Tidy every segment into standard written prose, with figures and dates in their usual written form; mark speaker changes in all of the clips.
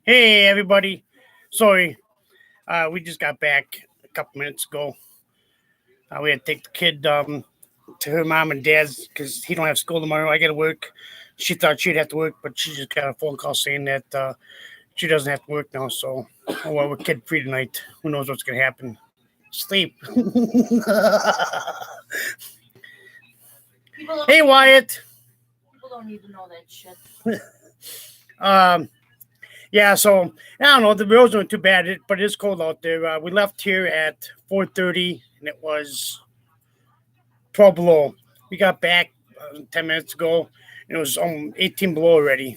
Speaker 1: Hey, everybody. Sorry, we just got back a couple minutes ago. We had to take the kid to her mom and dad's because he don't have school tomorrow. I got to work. She thought she'd have to work, but she just got a phone call saying that she doesn't have to work now. So, oh, well, we're kid free tonight. Who knows what's going to happen? Sleep. Hey, Wyatt.
Speaker 2: People don't need to know that shit.
Speaker 1: Yeah, so I don't know. The roads weren't too bad, but it is cold out there. We left here at 4:30, and it was 12 below. We got back 10 minutes ago, and it was 18 below already.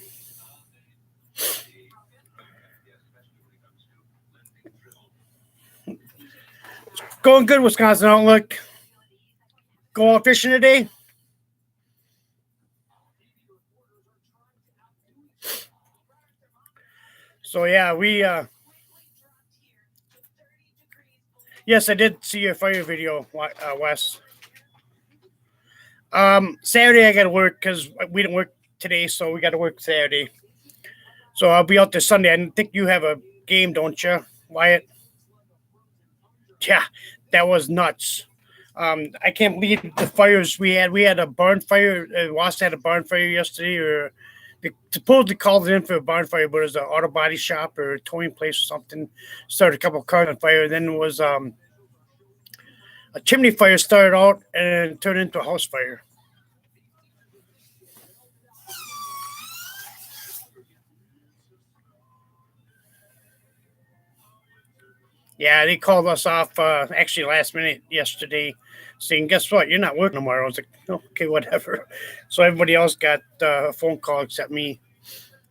Speaker 1: Going good, Wisconsin Outlook. Go out fishing today? So, yeah, yes, I did see your fire video, Wes. Saturday I got to work because we didn't work today, so we got to work Saturday. So I'll be out there Sunday. I think you have a game, don't you, Wyatt? Yeah, that was nuts. I can't believe the fires we had. We had a barn fire. Wasta had a barn fire yesterday, or they supposedly called it in for a barn fire, but it was an auto body shop or a towing place or something. Started a couple of cars on fire. Then it was a chimney fire started out and turned into a house fire. Yeah, they called us off actually last minute yesterday saying, guess what? You're not working tomorrow. I was like, oh, okay, whatever. So everybody else got a phone call except me.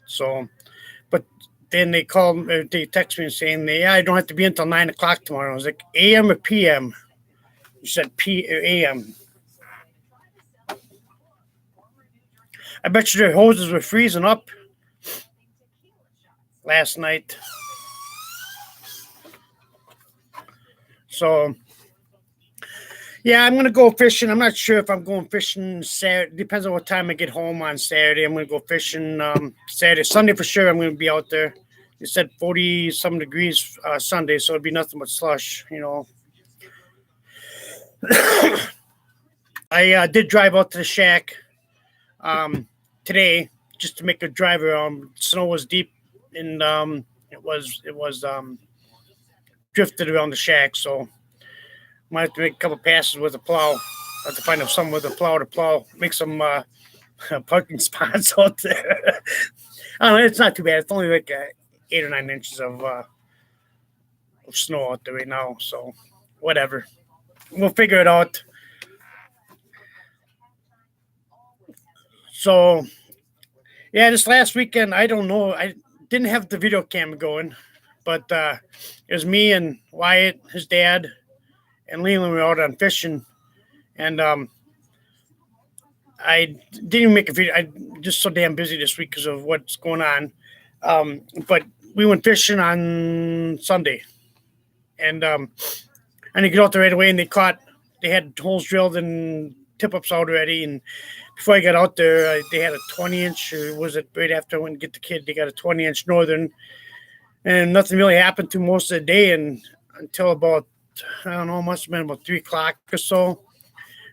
Speaker 1: So, but then they text me saying, yeah, I don't have to be until 9 o'clock tomorrow. I was like, AM or PM? You said AM. I bet you their hoses were freezing up last night. So, yeah, I'm going to go fishing. I'm not sure if I'm going fishing Saturday. Depends on what time I get home on Saturday. I'm going to go fishing Saturday. Sunday for sure, I'm going to be out there. It said 40-some degrees Sunday, so it'd be nothing but slush, you know. I did drive out to the shack today just to make a drive around. Snow was deep, and it was drifted around the shack, so might have to make a couple passes with a plow. I have to find someone with a plow to plow, make some parking spots out there. I don't know, it's not too bad. It's only like 8 or 9 inches of snow out there right now, so whatever. We'll figure it out. So, yeah, this last weekend, I don't know. I didn't have the video camera going, but it was me and Wyatt, his dad, and Leland were out on fishing, and I didn't even make a video. I'm just so damn busy this week because of what's going on. But we went fishing on Sunday, and I didn't get out there right away, and they had holes drilled and tip-ups out already, and before I got out there, they had a 20-inch, or was it right after I went and get the kid, they got a 20-inch northern, and nothing really happened to most of the day until about, I don't know, must have been about 3 o'clock or so.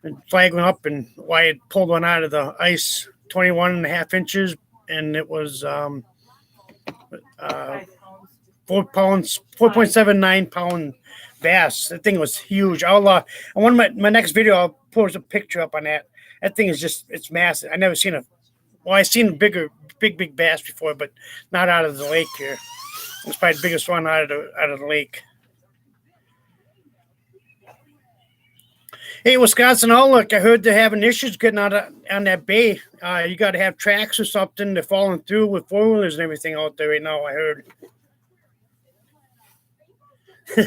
Speaker 1: And flag went up, and Wyatt pulled one out of the ice, 21.5 inches, and it was 4.79 pound bass. That thing was huge. I want my next video, I'll post a picture up on that. That thing is it's massive. I never seen I've seen big bass before, but not out of the lake here. It's probably the biggest one out of the lake. Hey, Wisconsin Outlook, I heard they're having issues getting out on that bay. You got to have tracks or something. They're falling through with four-wheelers and everything out there right now, I heard.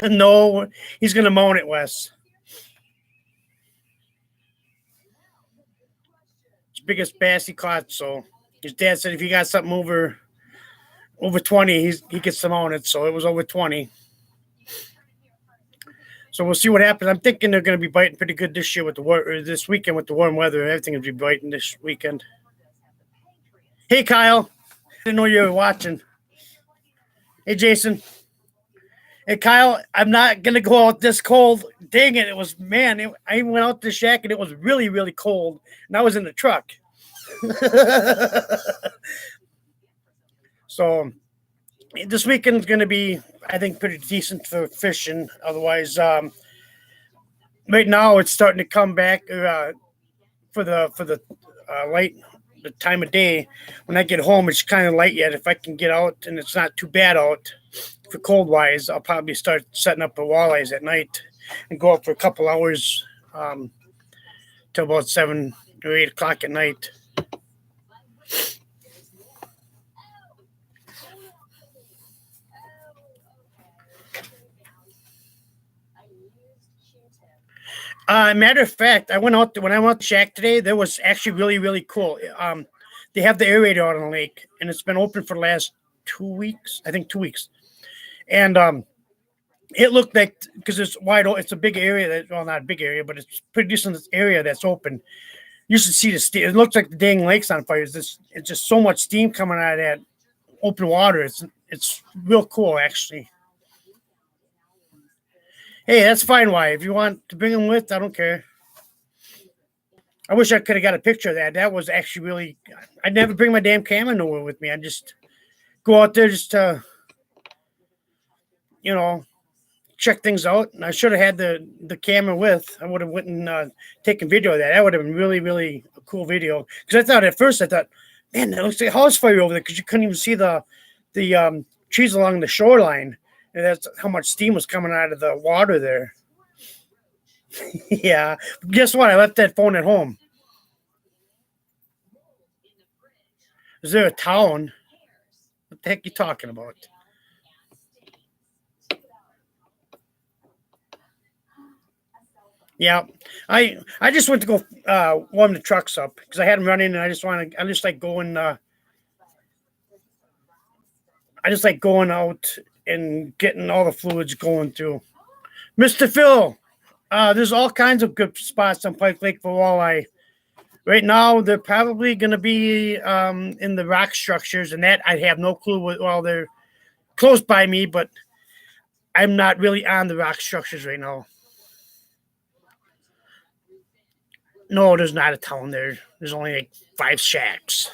Speaker 1: No, he's going to moan it, Wes. It's the biggest bass he caught, so his dad said if you got something over 20, he gets to moan it, so it was over 20. So we'll see what happens. I'm thinking they're going to be biting pretty good this year this weekend with the warm weather. Everything will be biting this weekend. Hey, Kyle. I didn't know you were watching. Hey, Jason. Hey, Kyle, I'm not going to go out this cold. Dang it. It was, man, I went out the shack and it was really, really cold. And I was in the truck. So this weekend's going to be, I think, pretty decent for fishing. Otherwise, right now it's starting to come back for the light, the time of day. When I get home, it's kind of light yet. If I can get out and it's not too bad out for cold wise, I'll probably start setting up the walleyes at night and go out for a couple hours till about 7 or 8 o'clock at night. Matter of fact, when I went out to shack today, there was actually really, really cool. They have the aerator out on the lake, and it's been open for the last 2 weeks. I think 2 weeks, and it looked like, because it's wide open, it's a big area. Well, not a big area, but it's pretty decent area that's open. You should see the steam. It looks like the dang lake's on fire. It's just so much steam coming out of that open water. It's real cool, actually. Hey, that's fine, Why? If you want to bring them with, I don't care. I wish I could have got a picture of that. That was actually really. I'd never bring my damn camera nowhere with me. I'd just go out there just to, check things out. And I should have had the camera with. I would have went and taken video of that. That would have been really, really a cool video. Because at first I thought, man, that looks like a house fire over there, because you couldn't even see the trees along the shoreline. And that's how much steam was coming out of the water there. Yeah. Guess what? I left that phone at home. Is there a town? What the heck are you talking about? Yeah, I just went to go warm the trucks up because I had them running, and I just like going. I just like going out and getting all the fluids going through. Mr. Phil, there's all kinds of good spots on Pike Lake for walleye. Right now, they're probably going to be in the rock structures, and that I have no clue what. Well, they're close by me, but I'm not really on the rock structures right now. No, there's not a town there. There's only like 5 shacks.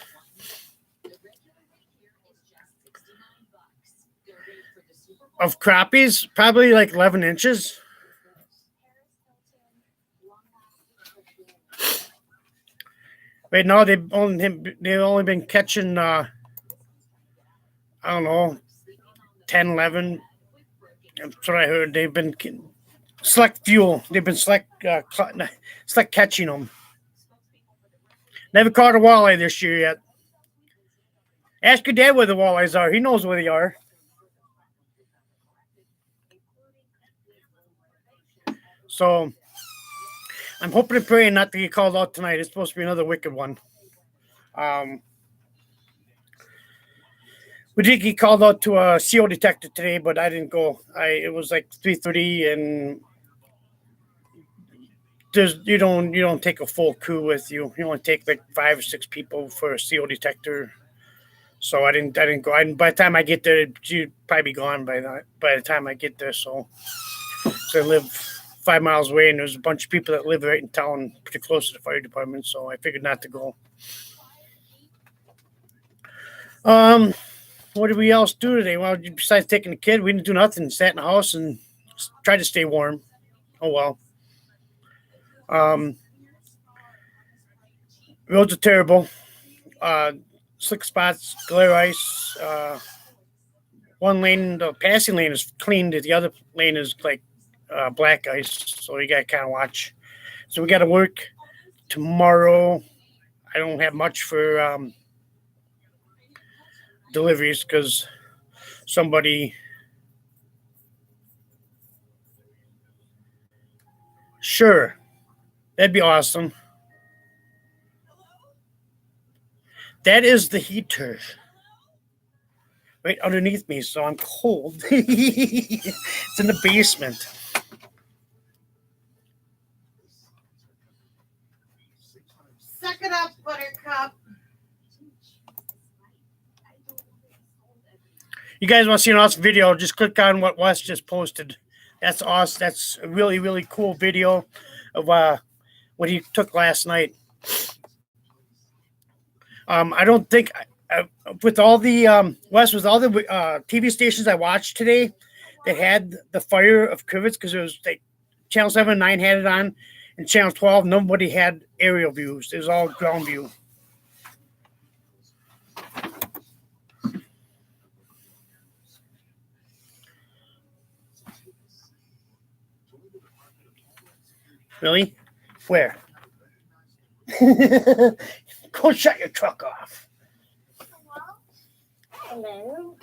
Speaker 1: Of crappies, probably like 11 inches. Right now, they've only been catching, I don't know, 10, 11. That's what I heard. They've been select fuel. They've been select catching them. Never caught a walleye this year yet. Ask your dad where the walleyes are. He knows where they are. So I'm hoping and praying not to get called out tonight. It's supposed to be another wicked one. We did get called out to a CO detector today, but I didn't go. It was like 3:30, and you don't take a full crew with you. You only take like 5 or 6 people for a CO detector. So I didn't go. By the time I get there, you'd probably be gone by the time I get there. So I live 5 miles away, and there's a bunch of people that live right in town, pretty close to the fire department. So I figured not to go. What did we else do today? Well, besides taking the kid, we didn't do nothing. Sat in the house and tried to stay warm. Oh well. Roads are terrible. Slick spots, glare ice. One lane, the passing lane is clean. The other lane is like black ice. So you got to kind of watch. So we got to work tomorrow. I don't have much for deliveries because somebody. Sure. That'd be awesome. That is the heater right underneath me, so I'm cold. It's in the basement.
Speaker 2: Suck it up, Buttercup.
Speaker 1: you guys want to see an awesome video, just click on what Wes just posted. That's awesome. That's a really, really cool video of what he took last night. I don't think with all the Wes, with all the TV stations I watched today that had the fire of Crivets, because it was like Channel 7 and 9 had it on, and Channel 12, nobody had aerial views. It was all ground view. Really? Where? Go shut your truck off.
Speaker 2: Hello.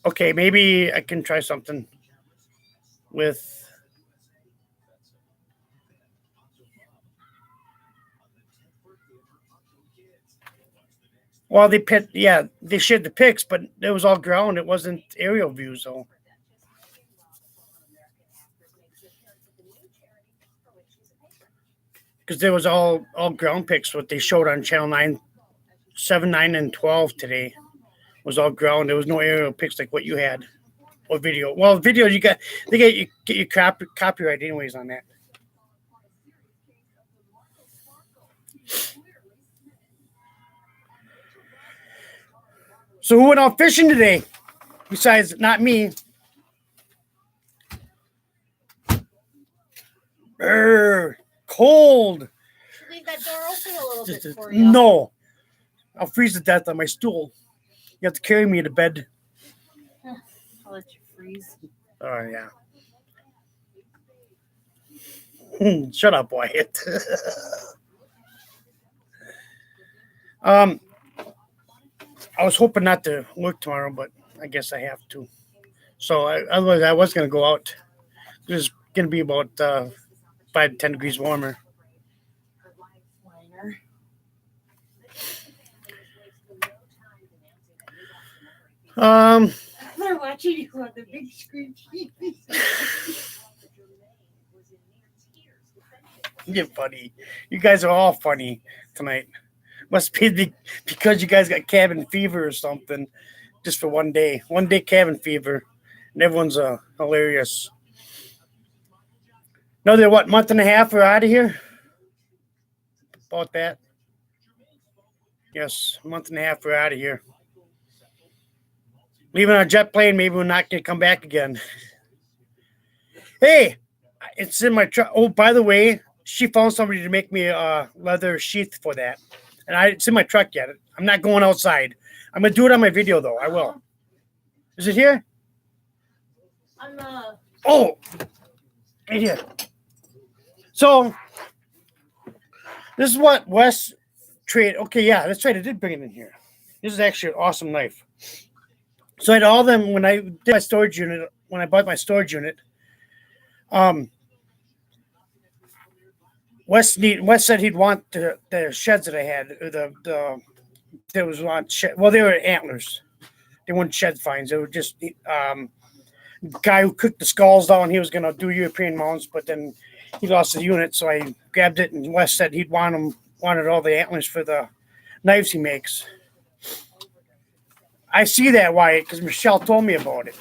Speaker 1: Okay, maybe I can try something with. Well, they shared the pics, but it was all ground. It wasn't aerial views, though. Because there was all ground pics. What they showed on Channel 9, 7, 9, and 12 today was all ground. There was no aerial pics like what you had, or video. Well, video they get your copyright anyways on that. So who went out fishing today? Besides not me. BRRR Cold.
Speaker 2: Leave that door open a little bit for you.
Speaker 1: No. I'll freeze to death on my stool. You have to carry me to bed.
Speaker 2: I'll let you freeze.
Speaker 1: Oh, yeah. Shut up, Wyatt. I was hoping not to work tomorrow, but I guess I have to. So otherwise, I was going to go out. It was going to be about 5 to 10 degrees warmer.
Speaker 2: They're watching you on the big screen TV.
Speaker 1: You're funny. You guys are all funny tonight. Must be because you guys got cabin fever or something. Just for one day. 1 day cabin fever. And everyone's hilarious. Another, month and a half we're out of here? About that. Yes, a month and a half we're out of here. Leaving our jet plane, maybe we're not going to come back again. Hey, it's in my truck. Oh, by the way, she found somebody to make me a leather sheath for that. And it's in my truck yet. I'm not going outside. I'm going to do it on my video, though. I will. Is it here? Oh, right here. So, this is what Wes traded. Okay, yeah, that's right. I did bring it in here. This is actually an awesome knife. So I had all them when I did my storage unit. When I bought my storage unit, Wes said he'd want the sheds that I had. There was one shed. Well, they were antlers. They weren't shed finds. They were just guy who cooked the skulls down. He was gonna do European mounts, but then he lost the unit, so I grabbed it. And Wes said he'd wanted all the antlers for the knives he makes. I see that, Wyatt, because Michelle told me about it.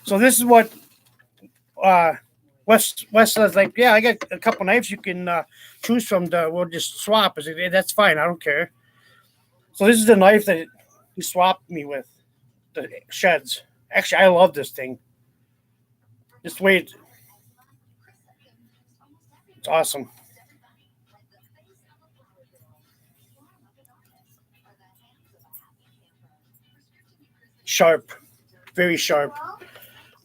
Speaker 1: So this is what Wes says, like, yeah, I got a couple knives you can choose from. We'll just swap. I said, hey, that's fine. I don't care. So this is the knife that he swapped me with, the sheds. Actually, I love this thing. Just wait. It's awesome. Sharp. Very sharp.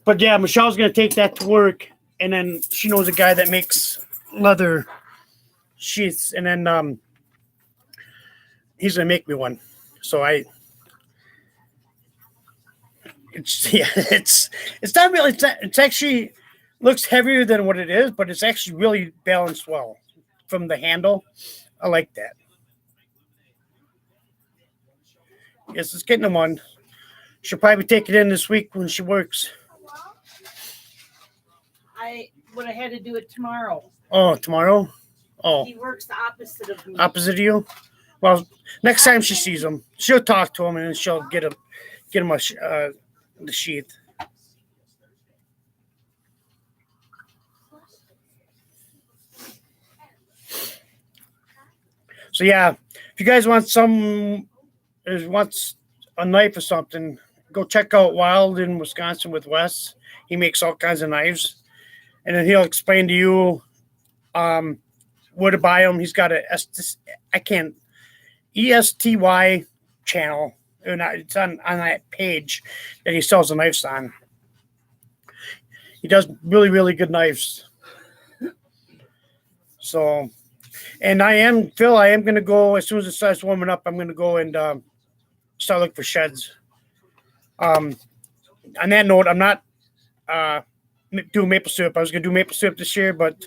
Speaker 1: But yeah, Michelle's going to take that to work. And then she knows a guy that makes leather sheaths. And then he's going to make me one. So it's not really, it's actually looks heavier than what it is, but it's actually really balanced well from the handle. I like that. Yes, it's getting them one. She'll probably take it in this week when she works.
Speaker 2: I would have had to do it tomorrow.
Speaker 1: Oh, tomorrow? Oh,
Speaker 2: He works the opposite of me.
Speaker 1: opposite of you? Well, next time she sees him, she'll talk to him and then she'll get him the sheath. So yeah, if you guys want wants a knife or something, go check out Wild in Wisconsin with Wes. He makes all kinds of knives, and then he'll explain to you where to buy them. He's got ESTY channel. It's on that page that he sells the knives on. He does really, really good knives. So, and Phil, I am going to go, as soon as it starts warming up, I'm going to go and start looking for sheds. On that note, I'm not doing maple syrup. I was going to do maple syrup this year, but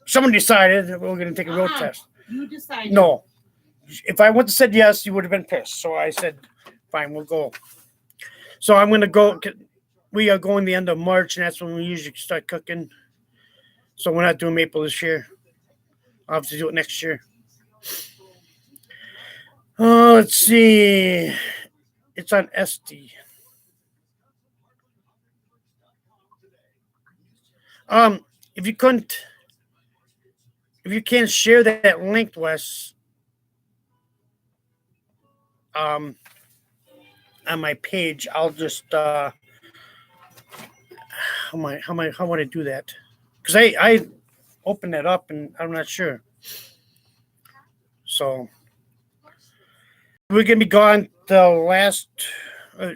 Speaker 1: someone decided we're going to take a road test.
Speaker 2: You decided.
Speaker 1: No. If I wouldn't have said yes, you would have been pissed. So I said, fine, we'll go. So I'm going to go. We are going the end of March, and that's when we usually start cooking. So we're not doing maple this year. I'll have to do it next year. Oh, let's see. It's on SD. If you can't share that link, Wes, on my page, I'll just how would I do that? Because I opened that up and I'm not sure. So we're gonna be gone the last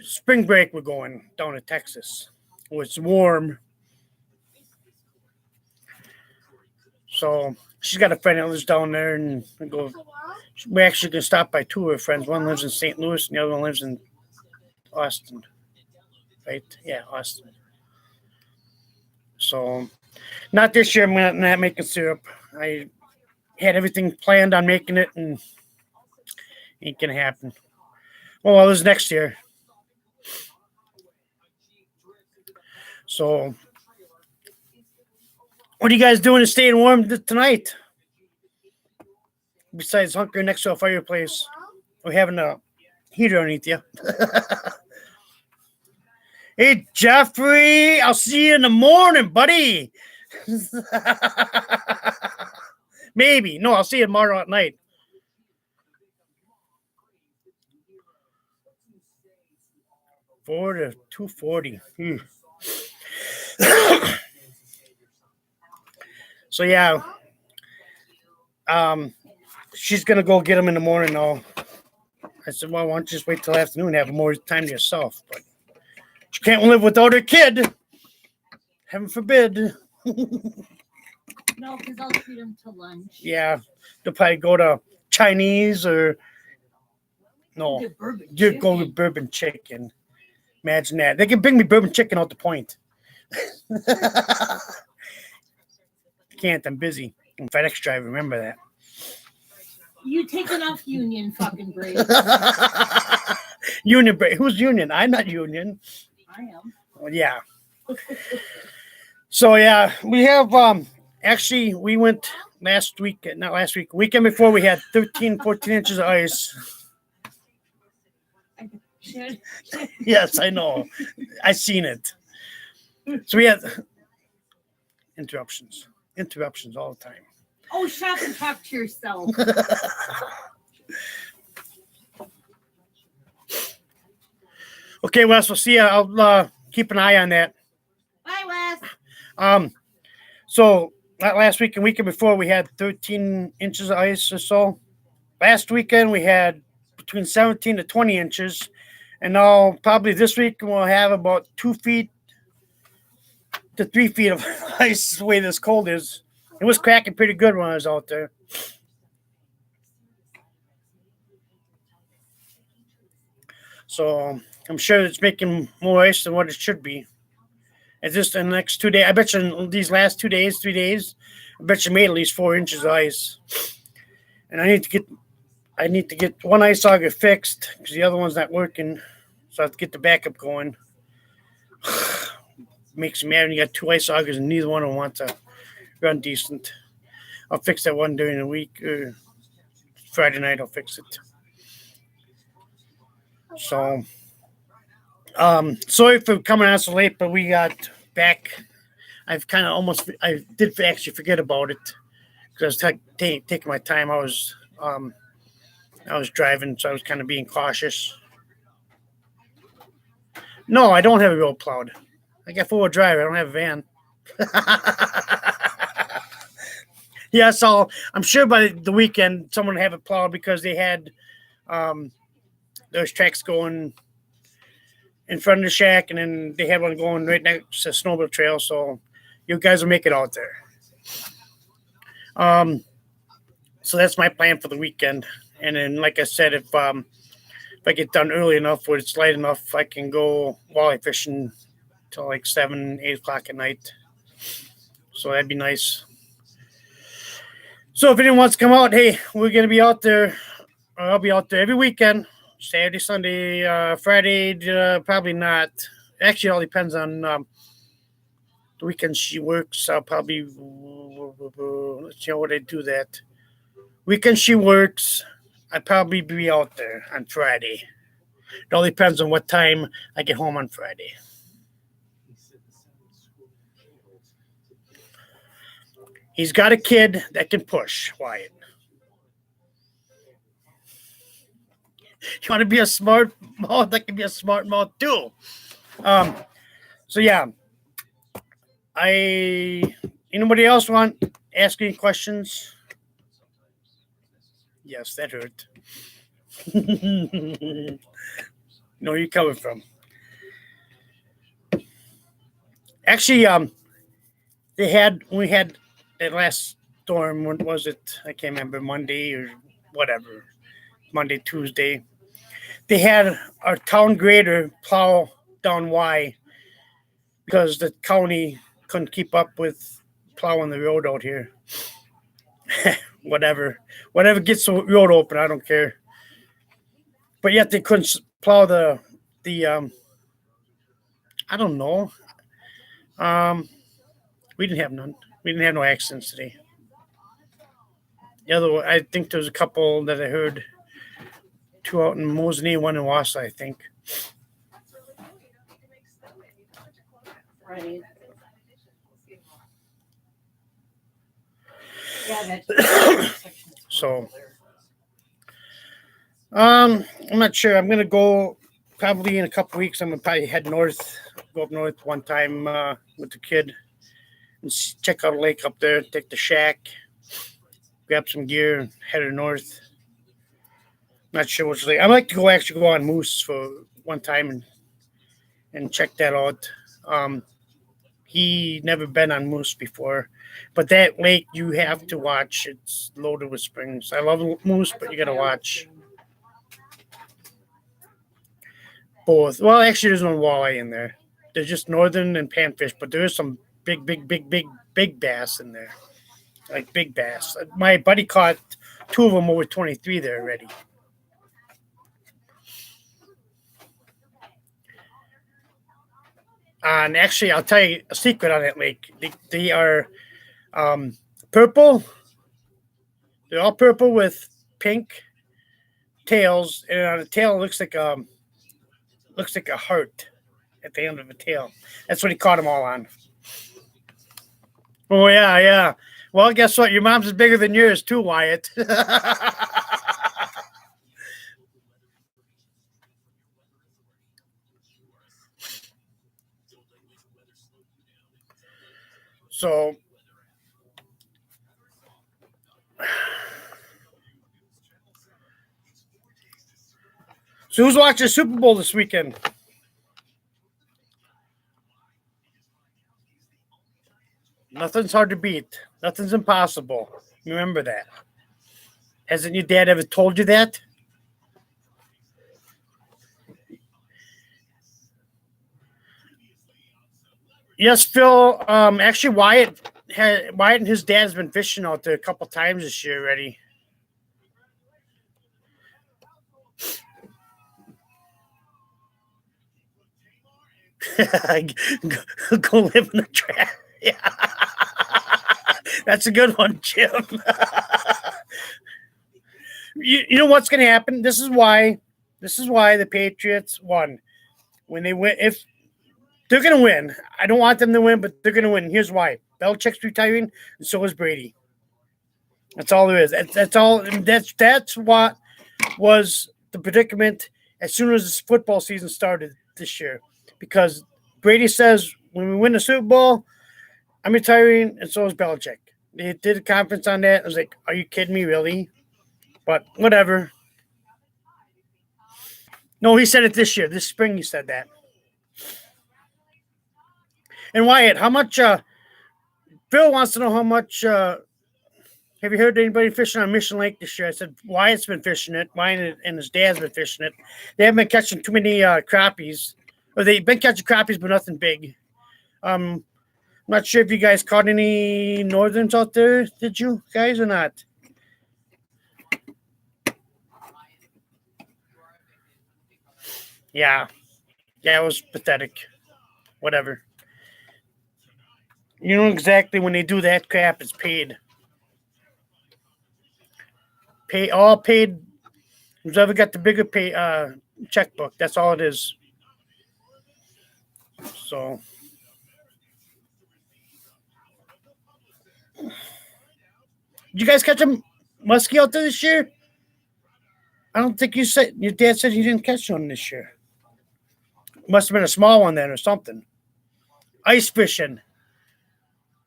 Speaker 1: spring break. We're going down to Texas. It's warm. So she's got a friend that lives down there, and we're actually going to stop by two of her friends. One lives in St. Louis, and the other one lives in Austin. Right? Yeah, Austin. So, not this year. I'm not making syrup. I had everything planned on making it, and it ain't going to happen. Well, it was next year. So, what are you guys doing to stay warm tonight? Besides hunkering next to a fireplace or having a heater underneath you. Hey, Jeffrey, I'll see you in the morning, buddy. Maybe. No, I'll see you tomorrow at night. $4 to $240. So yeah, she's gonna go get them in the morning. Though I said, well, why don't you just wait till afternoon, have more time to yourself? But she can't live without her kid. Heaven forbid.
Speaker 2: No, because I'll treat them to lunch.
Speaker 1: Yeah, they'll probably go to Chinese or no, you go with bourbon chicken. Imagine that. They can bring me bourbon chicken out the point. Can't. I'm busy. I'm a FedEx driver. Remember that.
Speaker 2: You take enough union fucking breaks.
Speaker 1: Union break. Who's union? I'm not union.
Speaker 2: I am.
Speaker 1: Well, yeah. So yeah, we have actually we went weekend before we had 14 inches of ice. Yes, I know. I seen it. So we had interruptions all the time.
Speaker 2: Oh, shut up and talk to yourself.
Speaker 1: Okay, Wes, we'll see you. I'll keep an eye on that.
Speaker 2: Bye, Wes.
Speaker 1: So last week and weekend before we had 13 inches of ice or so. Last weekend we had between 17 to 20 inches. And now probably this week we'll have about 2 feet to 3 feet of ice the way this cold is. It was cracking pretty good when I was out there. So I'm sure it's making more ice than what it should be. It's just in the next 2 days. I bet you in these last 2 days, 3 days, I bet you made at least 4 inches of ice. And I need to get one ice auger fixed because the other one's not working. So I have to get the backup going. makes me mad when you got two ice augers and neither one of them want to run decent. I'll fix that one during the week. Friday night I'll fix it. So, sorry for coming out so late, but we got back. I did actually forget about it because I was taking my time. I was driving, so I was kind of being cautious. No, I don't have a road plowed. I got 4-wheel drive. I don't have a van. Yeah, so I'm sure by the weekend someone will have it plowed because they had those tracks going in front of the shack, and then they had one going right next to the snowmobile trail. So you guys will make it out there. So that's my plan for the weekend. And then, like I said, if I get done early enough where it's light enough, I can go walleye fishing till like 7, 8 o'clock at night. So that'd be nice. So if anyone wants to come out, hey, we're gonna be out there. I'll be out there every weekend. Saturday, Sunday, Friday, probably not. Actually, it all depends on the weekend she works. I'll probably let's see how would I do that. Weekend she works, I'd probably be out there on Friday. It all depends on what time I get home on Friday. He's got a kid that can push, Wyatt. You want to be a smart mouth? That can be a smart mouth too. So yeah, anybody else want to ask any questions? Yes, that hurt. No, you're coming from. Actually, we had that last storm. When was it? I can't remember. Monday or whatever. Monday, Tuesday. They had our town grader plow down Y because the county couldn't keep up with plowing the road out here. Whatever gets the road open, I don't care. But yet they couldn't plow the I don't know. We didn't have none. We didn't have no accidents today. The other one, I think there was a couple that I heard. 2 out in Mosinee, 1 in Wausau, I think.
Speaker 2: Right. Yeah, that's
Speaker 1: So, I'm not sure. I'm gonna go probably in a couple weeks. I'm gonna probably head north, go up north one time with the kid, and check out a lake up there. Take the shack, grab some gear, and head north. Not sure what's like. I'd like to go on moose for one time and check that out. He never been on moose before, but that lake you have to watch. It's loaded with springs. I love moose, but you gotta watch both. Well, actually, there's no walleye in there. There's just northern and panfish, but there is some big bass in there, like big bass. My buddy caught 2 of them over 23 there already. And actually, I'll tell you a secret on that lake. They are purple. They're all purple with pink tails, and on the tail it looks like a heart at the end of the tail. That's what he caught them all on. Oh yeah. Well, guess what? Your mom's is bigger than yours too, Wyatt. So who's watching the Super Bowl this weekend? Nothing's hard to beat. Nothing's impossible. Remember that. Hasn't your dad ever told you that? Yes, Phil. Actually, Wyatt and his dad's been fishing out there a couple times this year already. Go live in the trap. Yeah. That's a good one, Jim. You know what's going to happen? This is why the Patriots won. When they win, if they're going to win, I don't want them to win, but they're going to win. Here's why: Belichick's retiring, and so is Brady. That's all there is. That's all. That's what was the predicament as soon as this football season started this year, because Brady says when we win the Super Bowl, I'm retiring, and so is Belichick. They did a conference on that. I was like, are you kidding me, really? But whatever. No, he said it this year. This spring he said that. And Wyatt, how much Bill wants to know how much have you heard anybody fishing on Mission Lake this year? I said Wyatt's been fishing it. Wyatt and his dad's been fishing it. They haven't been catching too many crappies. Or they've been catching crappies, but nothing big. I'm not sure if you guys caught any northerns out there. Did you guys or not? Yeah. Yeah, it was pathetic. Whatever. You know exactly when they do that crap, it's paid. All paid. Who's ever got the bigger checkbook? That's all it is. So, did you guys catch a muskie out there this year? I don't think you said your dad said he didn't catch one this year. Must have been a small one then or something. Ice fishing,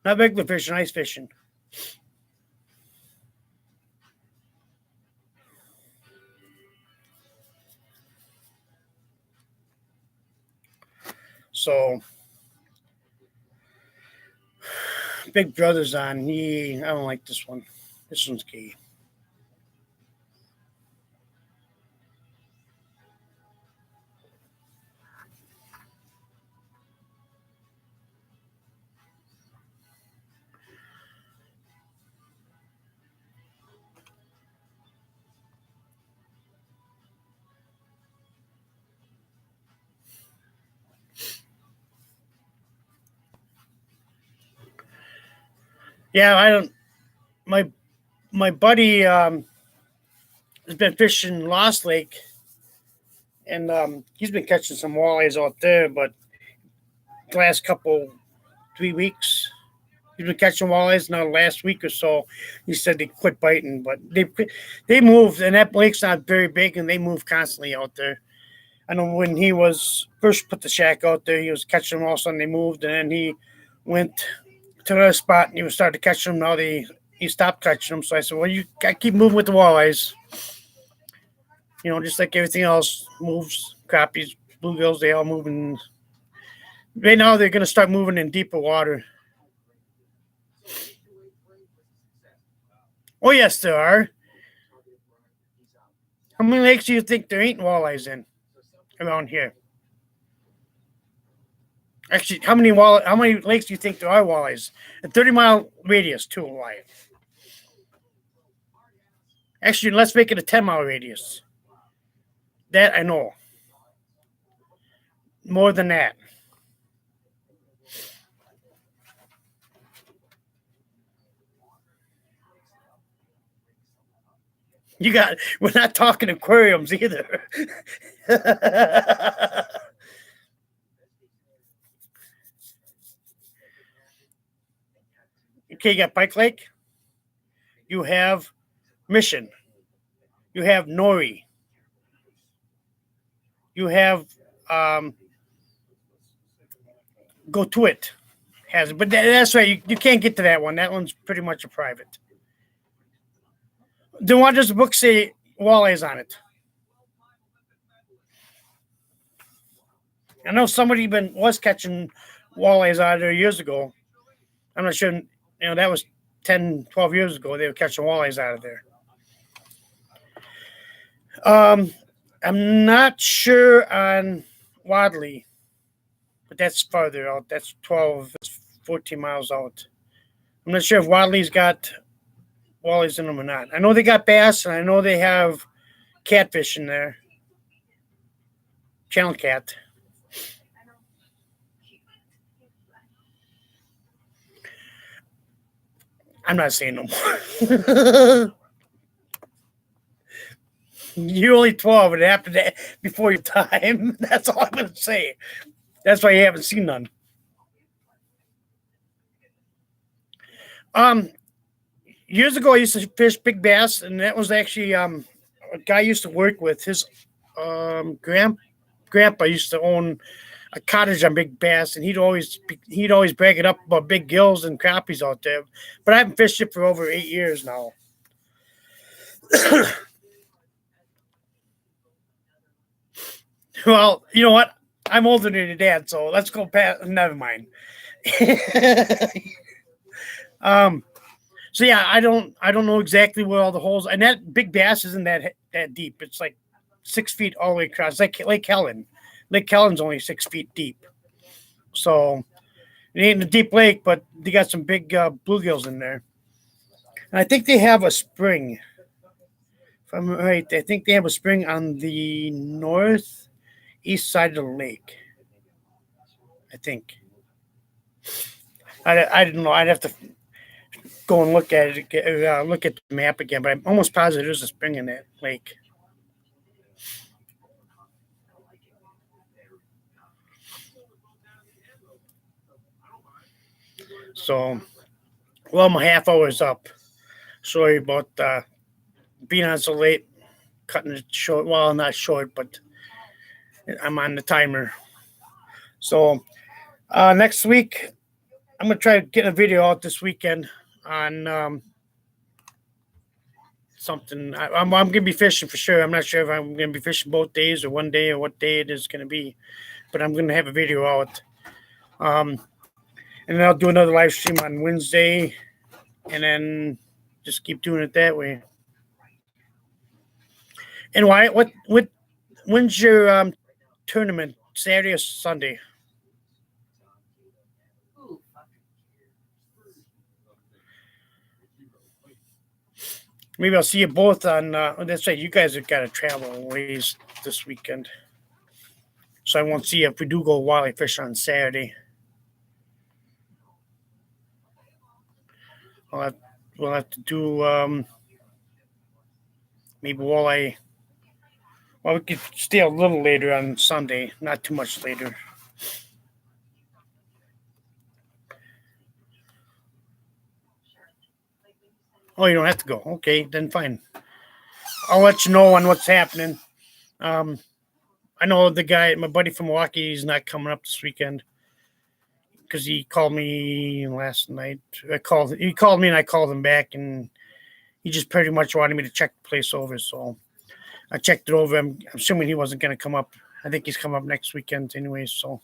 Speaker 1: not regular fishing, ice fishing. So, Big Brother's on. I don't like this one. This one's key. Yeah, I don't. My buddy has been fishing Lost Lake, and he's been catching some walleyes out there. But the last 3 weeks, he's been catching walleyes. Now, last week or so, he said they quit biting, but they moved, and that lake's not very big, and they move constantly out there. I know when he was first put the shack out there, he was catching them. All of a sudden, they moved, and then he went to another spot, and he was starting to catch them. Now he stopped catching them. So I said, well, you got to keep moving with the walleyes. You know, just like everything else moves, crappies, bluegills, they all move. And right now, they're going to start moving in deeper water. Oh, yes, there are. How many lakes do you think there ain't walleyes in around here? Actually, how many lakes do you think there are walleyes? A 30-mile radius, too, Wyatt. Actually, let's make it a 10-mile radius. That I know. More than that. We're not talking aquariums either. Okay, you got Pike Lake. You have Mission. You have Nori. You have Go To It. But that's right. You can't get to that one. That one's pretty much a private. Then why does the book say walleyes on it? I know somebody was catching walleyes out of there years ago. I'm not sure. That was 10, 12 years ago. They were catching walleyes out of there. I'm not sure on Wadley, but that's farther out. That's 14 miles out. I'm not sure if Wadley's got walleyes in them or not. I know they got bass, and I know they have catfish in there. Channel cat. I'm not saying no more. You're only 12, and it happened before your time. That's all I'm gonna say. That's why you haven't seen none. Um, Years ago, I used to fish big bass, and that was actually a guy I used to work with. His grandpa used to own a cottage on big bass, and he'd always brag it up about big gills and crappies out there. But I haven't fished it for over 8 years now. Well, you know what? I'm older than your dad, so let's go past. Never mind. um. So yeah, I don't know exactly where all the holes. And that big bass isn't that deep. It's like 6 feet all the way across. It's like Lake Helen. Lake Helen's only 6 feet deep. So it ain't a deep lake, but they got some big bluegills in there. And I think they have a spring. If I'm right, I think they have a spring on the northeast side of the lake. I think. I don't know. I'd have to go and look at it, look at the map again. But I'm almost positive there's a spring in that lake. So, well, my half hour is up. Sorry about being on so late, cutting it short. Well, not short, but I'm on the timer. So, next week, I'm going to try to get a video out this weekend on something. I'm going to be fishing for sure. I'm not sure if I'm going to be fishing both days or one day or what day it is going to be, but I'm going to have a video out. And then I'll do another live stream on Wednesday, and then just keep doing it that way. And why? When's your tournament? Saturday or Sunday? Maybe I'll see you both on. That's right. You guys have got to travel ways this weekend, so I won't see you if we do go walleye fish on Saturday. We'll have to do maybe walleye. Well, we could stay a little later on Sunday, not too much later. Oh, you don't have to go. Okay, then fine. I'll let you know on what's happening. I know the guy, my buddy from Milwaukee, he's not coming up this weekend because he called me last night. He called me and I called him back, and he just pretty much wanted me to check the place over. So I checked it over. I'm assuming he wasn't going to come up. I think he's come up next weekend anyway. So,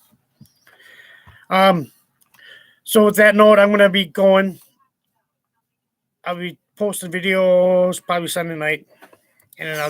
Speaker 1: so with that note, I'm going to be going. I'll be posting videos probably Sunday night, and then I'll